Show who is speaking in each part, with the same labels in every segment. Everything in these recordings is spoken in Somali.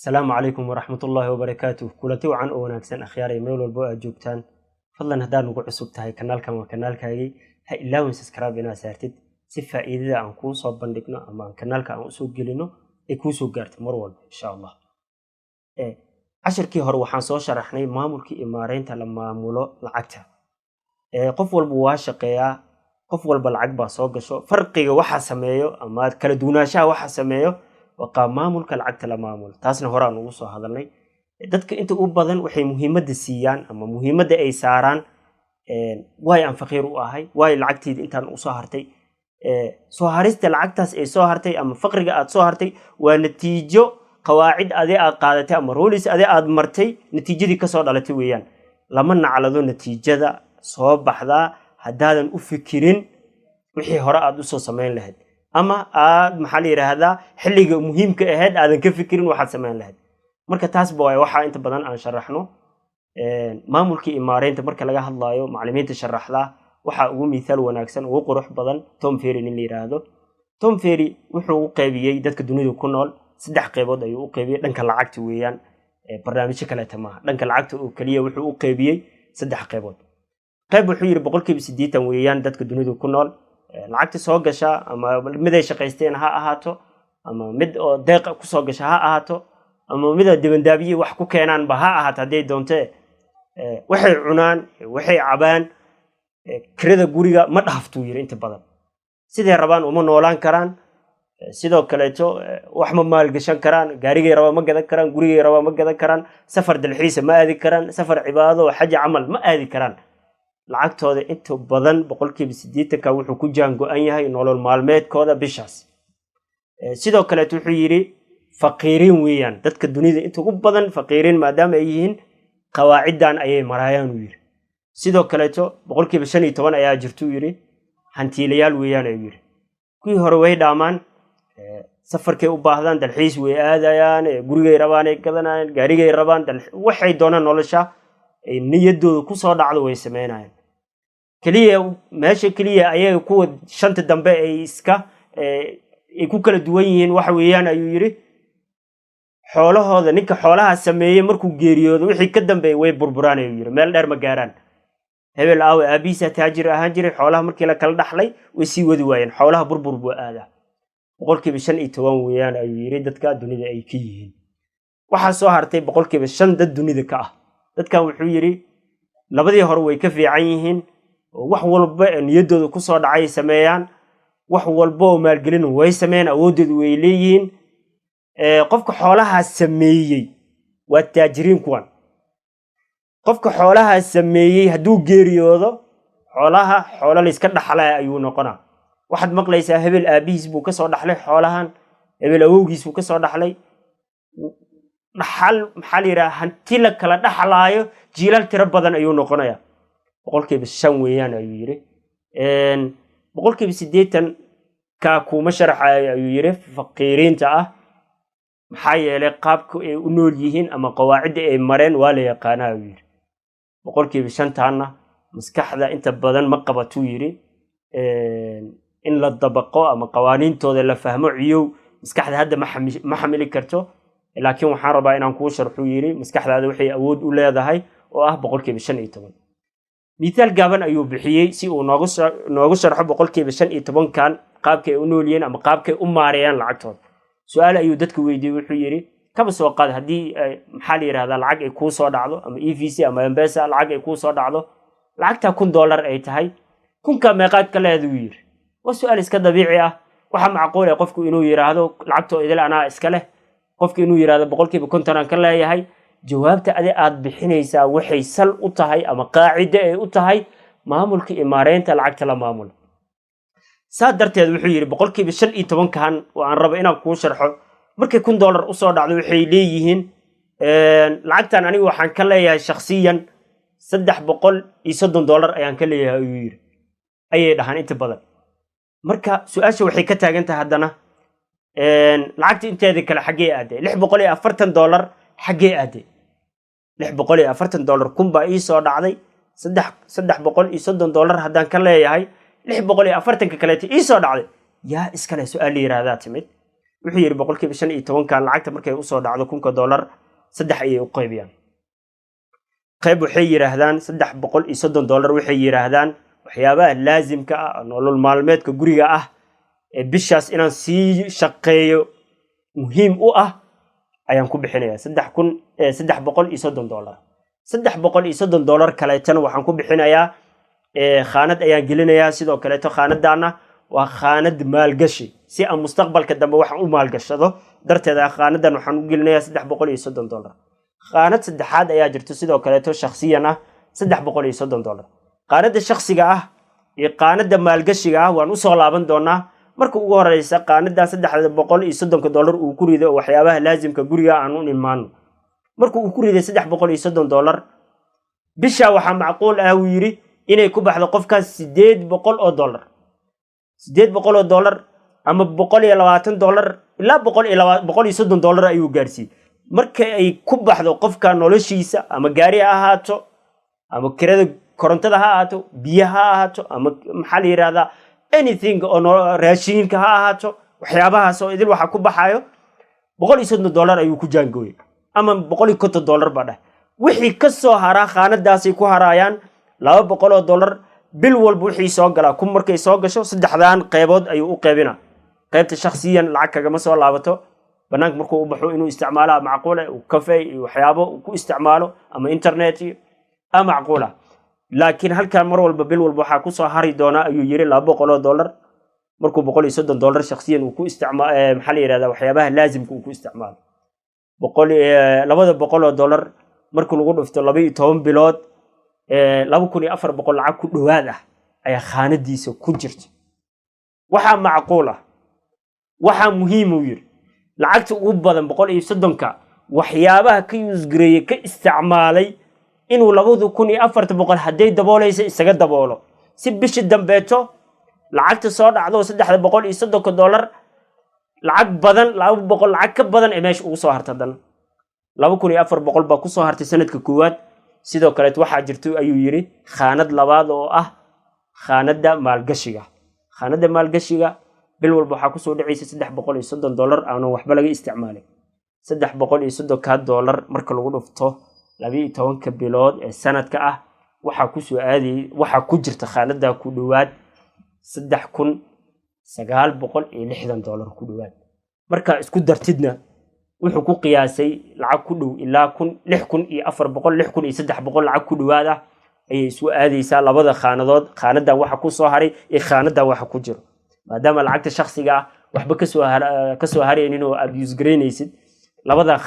Speaker 1: السلام عليكم ورحمة الله وبركاته. كلتي وعن أوناكسن أخياري ميول البوء جوجتان. فضلا هدان نقول عصب تهاي كنالكم وكنالك هاي إلا ونسكراب بنا سارتد سفة إذا عنكون صوب بندقنا أما كنالك عن أسوق جلنا يكون سوق جارت مروان إن شاء الله. عشر كي هرو حنصو شرحني مامور كي إمارين تلما مولو لعكتها. قفول بواشقيا قفول بالعقبة صوق شو فرقي وحا سميو أما كلا دوناشا وحا سميو وقا مامولka lacagta la maamulo taasna horaan ugu soo hadalnay dadka inta u badan waxay muhiimada siiyaan ama muhiimada ay saaraan way aan faqiir u ahay way lacagteeda intaan u soo hartay soo harista lacagtaas ay soo hartay ama faqriga aad soo hartay waa natiijo qawaacid ade aad qaadatay ama rules ade aad martay natiijadii ka soo dhalatay weeyaan lama naclado natiijada soo baxda hadaadan u fikirin wixii hore aad u soo sameyn lahayd ama aad maxaa la yiraahdaa xilliga muhiimka ahayd aadan ka fikirin waxaad sameyn lahayd marka taas baa waxa inta badan aan sharaxno maamulkii imaareynta marka laga hadlayo macallimiinta sharaxda waxa ugu miisaal wanaagsan ugu qurux badan Tom Ferry nin la yiraahdo Tom Ferry wuxuu u qaybiyay dadka dunida ku nool saddex qaybood ayuu u qaybiyay dhanka lacagta weeyaan barnaamijyo kale tama dhanka lacagta oo kaliya wuxuu u qaybiyay saddex qaybood qayb wuxuu yiri 80% weeyaan dadka dunida ku nool lacagta soo gasha ama mid ay shaqaysteen ha ahaato ama mid oo deeq ku soo gasha ha ahaato ama mid dibandaabiye wax ku keenaan ba ha ahaato haday doonto waxay cunaan waxay cabaan kirada guriga ma dhaafto yiri inta badan sidee rabaan uma noolaan karaan sidoo kale wax ma maal gashan karaan gaarigay raba ma gadan karaan gurigay raba ma gadan karaan safar dalxiis ma aadi karaan safar cibaado xaj amal ma aadi karaan lacagtooda inta badan 80% ka wuxuu ku jaan go'an yahay nolol maalmeedkooda bishaas sidoo kale wuxuu yiri faqiiriin weeyaan dadka dunida inta ugu badan faqiiriin maadaama ay yihiin qawaacidan ayay marayaan u yiri sidoo kale 15% ayaa jirtu yiri hantiilayaal weeyaan ay yiri kuwii hore way dhaamaan safarkay u baahdaan dalxiis way aadayaan gurigay rabaan ay gadanayaan gaarigay rabaan waxay doonaan nolosha ay niyadooda ku soo dhacdo way sameeyaan kaliya meesha kaliya ayaga kuwa shanta dambe ay iska ay ku kala duwan yihiin waxa weeyaan ayuu yiri xoolahooda ninka xoolaha sameeyay markuu geeriyoodo wixii ka dambeeyay way burburaan ayuu yiri meel dheer ma gaaraan hebel aaw aabisa taajir ahaan jiray xoolaha markii la kala dhaxlay way sii wadi waayeen xoolaha burbur buu aadaa 5% weeyaan ayuu yiri dadka dunida ay ka yihiin waxa soo hartay 5% dad dunida ka ah dadkan wuxuu yiri labadii hore way ka fiican yihiin wax walba niyadooda ku soo dhacay sameeyaan wax walba oo maalgelin way sameeyaan awoodoodu way leeyihiin qofka xoolaha sameeyay waa taajiriin kuwan qofka xoolaha sameeyay haduu geeriyoodo xoolo la iska dhaxlay ayuu noqonaa waxaad maqlaysaa hebel aabihiis buu ka soo dhaxlay xoolahan hebel awowgiis buu ka soo dhaxlay dhaxal maxaa la yiraahdaa hanti la kala dhaxlaayo jiilal tiro badan ayuu noqonayaa 5% weeyaan ayuu yiri 80% ka kuma sharaxay ayuu yiri faqiiriinta ah maxaa yeelay qaabka ay u nool yihiin ama qawaacida ay mareen waa la yaqaan ayuu yiri 5% taana maskaxda inta badan ma qabato yiri in la dabaqo ama qawaaniintooda la fahmo ciyow maskaxda hadda ma xamili karto laakiin waxaan rabaa inaan ku sharxo yiri maskaxdaada waxay awood u leedahay oo ah 15% miisaal gaaban ayuu bixiyay si uu noogu sharxo 15% kan qaabkay u nooliyeen ama qaabkay u maareeyaan lacagtooda su'aal ayuu dadku weydiiyay wuxuu yiri kaba soo qaad hadii maxaa la yiraahdaa lacag ay ku soo dhacdo ama EVC ama M-Pesa lacag ay ku soo dhacdo lacagta $1 ay tahay kunka meeqaad ka leedahay yiri waa su'aal iska dabiici ah waxa macquul ah qofku inuu yiraahdo lacagtoo idil anaa iska leh qofka inuu yiraahdo 50% aan ka leeyahay jawaabta aad bixinaysaa waxay sal u tahay ama qaacide ay u tahay maamulka imaareynta lacagta la maamulo saadarteed wuxuu yiri 5% kan oo aan rabo inaan ku sharxo markay $1 u soo dhacdo waxay leeyihiin lacagtan anigu waxaan ka leeyahay shakhsiyan $330 ayaan ka leeyahay ayuu yiri ayay dhahan inta badan marka su'aasha waxay ka taagan tahay hadana lacagta inteeda kale xagee aaday $640 xagee aaday $640 kun baa ii soo dhacday $330 hadaan ka leeyahay $640 kale ii soo dhacday yaa iska leh su'aal yiraahdaa timid wuxuu yiri boqolkiiba 15 kan lacagta markay u soo dhacdo $1000 saddex ayay u qaybiyaan qayb waxay yiraahdaan $330 waxay yiraahdaan waxyaabaha laazimka ah nolol maalmeedka guriga ah ee bishaas inaan sii shaqeeyo muhiim u ah ayaan ku bixinayaa $330 $330 kaleetana waxaan ku bixinayaa khaanad ayaan gelinayaa sidoo kaleeto khaanadaana waa khaanad maalgashi si aan mustaqbalka dambe waxaan u maalgashado darteeda khaanadan waxaan u gelinayaa $330 khaanad saddexaad ayaa jirto sidoo kaleeto shakhsiyan ah $330 khaanada shakhsiga ah iyo khaanada maalgashiga ah waan u soo laaban doonaa marka ugu horeysa khaanadan $330 uu ku rido waxyaabaha laazimka guriga aan u imaano marka uu ku riday $330 bisha waxa macquul ah uu yiri inay ku baxdo qofkaas $800 $800 ama $120 ilaa $130 ayuu gaarsiiyay marka ay ku baxdo qofka noloshiisa ama gaari ahaato ama kirada korontada ha ahaato biyaha ha ahaato ama maxaa la yiraahdaa anything on raashinka ha ahaato waxyaabahaas oo idil waxa ku baxayo $130 ayuu ku jaangooyay ama $150 ba dhah wixii ka soo haraa khaanadaas ay ku harayaan $200 bil walba wixii soo gala ku markay soo gasho saddexdaan qaybood ayuu u qaybina qaybta shakhsiyan lacag kaga ma soo laabato banaanka markuu u baxo inuu isticmaalo macquul ah oo kafay iyo waxyaabo ku isticmaalo ama internet ama macquul ah laakiin halka mar walba bil walba waxa ku soo hari doona ayuu yiri $200 markuu $130 shakhsiyan uu ku isticmaalo maxaa la yiraahdaa waxyaabaha laazimka uu ku isticmaalo $200 markuu lagu dhufto 12 bilood $2400 lacag ku dhawaad ah ayaa khaanadiisa ku jirta waxa macquul ah waxa muhiim u yiri lacagta ugu badan 130ka waxyaabaha ka yusgareeyay ka isticmaalay inuu 2400 haday daboolaysa isaga daboolo si bishi dambeeto lacagta soo dhacdo $330 lacag badan 200 lacag ka badan ee meesha ugu soo hartadan 2400 ba ku soo hartay sanadka koowaad sidoo kale waxa jirto ayuu yiri khaanad labaad oo ah khaanada maalgashiga bil walba waxa ku soo dhacaysa $330 aan waxba laga isticmaalay $330 marka lagu dhufto 12 bilood ee sanadka ah waxa ku soo aaday waxa ku jirta khaanada ku dhawaad $3960 ku dhawaad marka isku dartidna wuxuu ku qiyaasay lacag ku dhow ilaa $6400 $6300 lacag ku dhawaad ah ayay soo aadaysaa labada khaanadan waxa ku soo haray ee khaanadan waxa ku jiro maadaama lacagta shakhsiga ah waxba ka soo haraynin oo aad use gareynaysid labada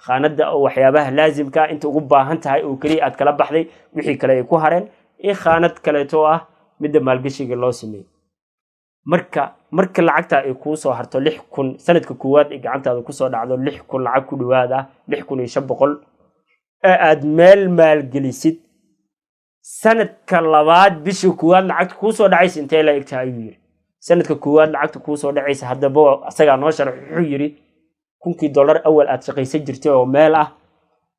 Speaker 1: khaanada oo waxyaabaha laazimka inta ugu baahan tahay oo kaliya aad kala baxday wixii kale ay ku hareen ee khaanad kale oo ah mid maalgashiga loo sameeyay marka lacagta ay ku soo harto 6000 sanadka koowaad ee gacantaada ku soo dhacdo 6000 lacag ku dhawaad ah 6500 aad meel gelisid sanadka labaad bishii koowaad lacag ku soo dhacaysa intee la egtahay ayuu yiri sanadka koowaad lacagta ku soo dhacaysa hadaba asaga noo sharax wuxuu yiri $1000 awal aad shaqaysan jirtay oo meel ah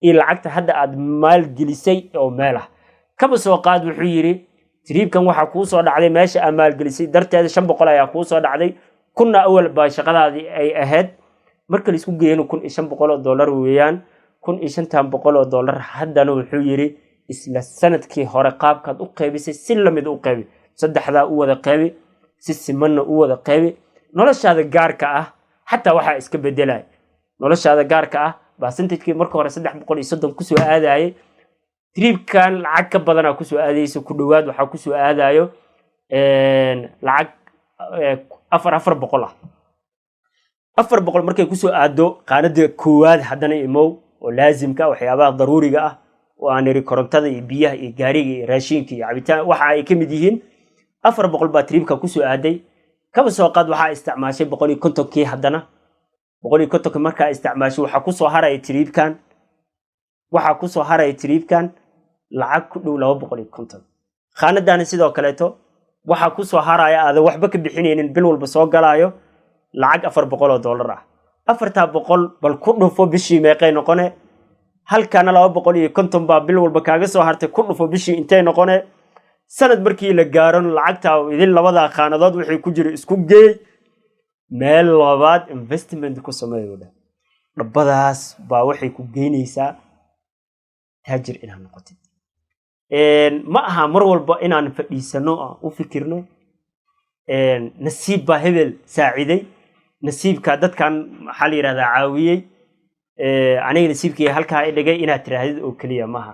Speaker 1: ee lacagta hadda aad maal gelisay oo meel ah kaba soo qaad wuxuu yiri tiriibkan waxa ku soo dhacday meesha aad maal gelisay darteeda $500 ayaa ku soo dhacday kuna awal ba shaqadaadii ay ahayd marka la isku geeyno $1500 weeyaan $1500 haddana wuxuu yiri isla sanadkii hore qaabkaad u qaybisay si lamid u qaybi saddexda u wada qaybi si simanna u wada qaybi noloshaada gaarka ah hatta waxa iska bedelay noloshaada gaarka ah percentage marka hore 330 ku soo aadayay tripkan lacag ka badan ku soo aadayso ku dhawaad waxa ku soo aadayo lacag 400 ah 400 markay ku soo aado qaanada koowaad hadana imow oo laazimka waxyaabaha daruuriga ah oo aan iri korontada iyo biyaha iyo gaariga iyo raashinka iyo cabitaan waxa ay kamid yihiin 400 ba tripka ku soo aaday kaba soo qaad waxa isticmaashay 150 hadana 150 marka isticmaashay waxa ku soo haray tripkan lacag ku dhow 250 khaanadana sidoo kaleeto waxa ku soo haraya aad waxba ka bixinaynin bil walba soo galaayo lacag $400 ah 400 bal ku dhufo bishii meeqay noqone halkana 250 ba bil walba kaaga soo hartay ku dhufo bishii intee noqone sanad markii la gaaro lacagta idin labada khaanadood wixii ku jira isku geey meel labaad investment ku sameeyo dhabbadaas baa waxay ku geynaysaa taajir inaad noqotid ma aha mar walba inaan fadhiisano u fikirno nasiib baa hebel saaciday nasiibka dadkan maxaa la yiraahdaa caawiyey aniga nasiibkii halkaa ay dhigay inaad tiraahdo oo kaliya maaha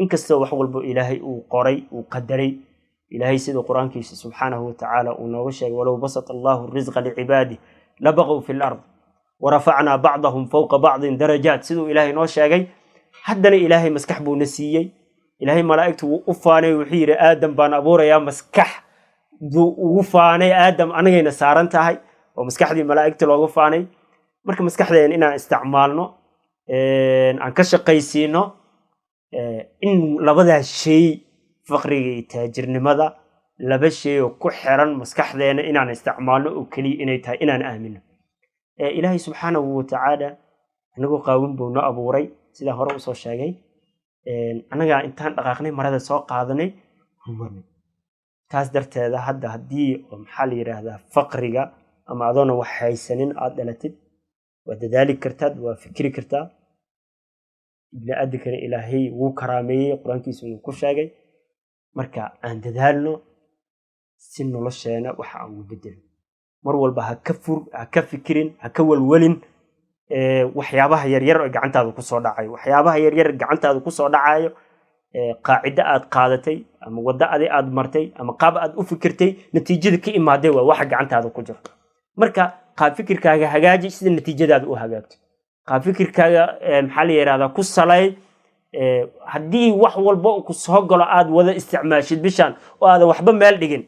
Speaker 1: inkastoo wax walba ilaahay uu qoray uu qadaray ilaahay sida quraankiisa subhanahu wa ta'ala uu nooga sheegay walaw basata Allahu rizqa li'ibadi labaghaw fil ard ورفعنا بعضهم فوق بعض درجات سيدو إلهي نو شاقي حدنا إلهي مسكح بو نسيي إلهي ملائكته وفاني وحير آدم بان أبورا يا مسكح دو وفاني آدم أنا جينا سارنتهاي ومسكح دي ملائكته لو وفاني مركا مسكح دي إنا استعمالنا عن كشقيسينو إن لبدا الشيء فقري تاجرني ماذا لبدا الشيء وكحرا مسكح دي إنا استعمالنا وكلي إنا يتهاي إنا نآمنه إلهي سبحانه وتعالى أنغو قاوم بو نو أبوري سيدا هورا وصو شاقي أنغا إنتان دقاقني مرادة سو قادني همرني تاس درتادا هدا هدي ومحالي راهدا فقريغا أما أدونا وحيسنين آدلتد ودذلك كرتاد وفكري كرتا ابن أدكر إلهي وكرامي قرآن كيسو نكو شاقي مركا أن دذالنو سنو لشينا وحاو بدل mar walba ha ka fikirin ha ka walwalin waxyaabaha yar yar gacantaada ku soo dhacay waxyaabaha yar yar gacantaada ku soo dhacayo qaacida aad qaadatay ama wada aad martay ama qaab aad u fikirtay natiijada ka imaaday waa wax gacantaada ku jirto marka qaab fikirkaaga hagaaji sida natiijadaada u hagaagto qaab fikirkaaga maxaa la yiraahdaa ku salay hadii wax walba ku soo galo aad wada isticmaashid bishan oo aad waxba meel dhigin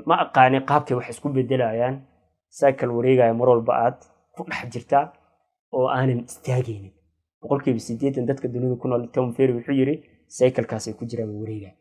Speaker 1: ما أقاني قابك وحسكو بدلايان ساكل وريغا مرول بقات كل حجرتا وآنا استاقيني وقول كي بسيديت اندتك الدنيا كنا لتوم فيري وحيري ساكل كاسي كجرا وريغا